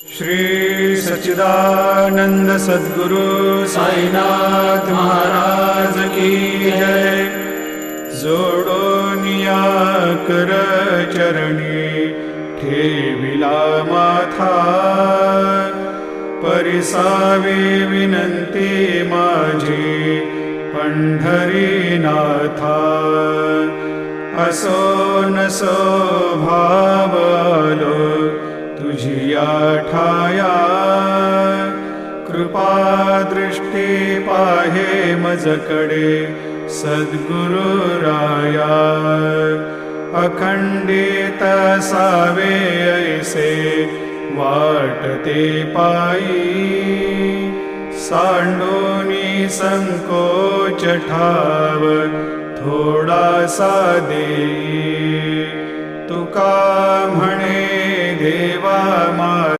श्री सच्चिदानंद सद्गुरु साईनाथ महाराज की जय। जोडोनिया कर चरणी ठेविला माथा, परिसावे विनंती माझी पंढरीनाथा। असो नसो भाव आलो तुझिया ठाया, कृपा दृष्टी पाहे मजकडे सद्गुरु राया। अखंडित सावे ऐसे वाटते पायी, सांडोनी संकोच ठाव थोडासा देई। तुका म्हणे देवा मा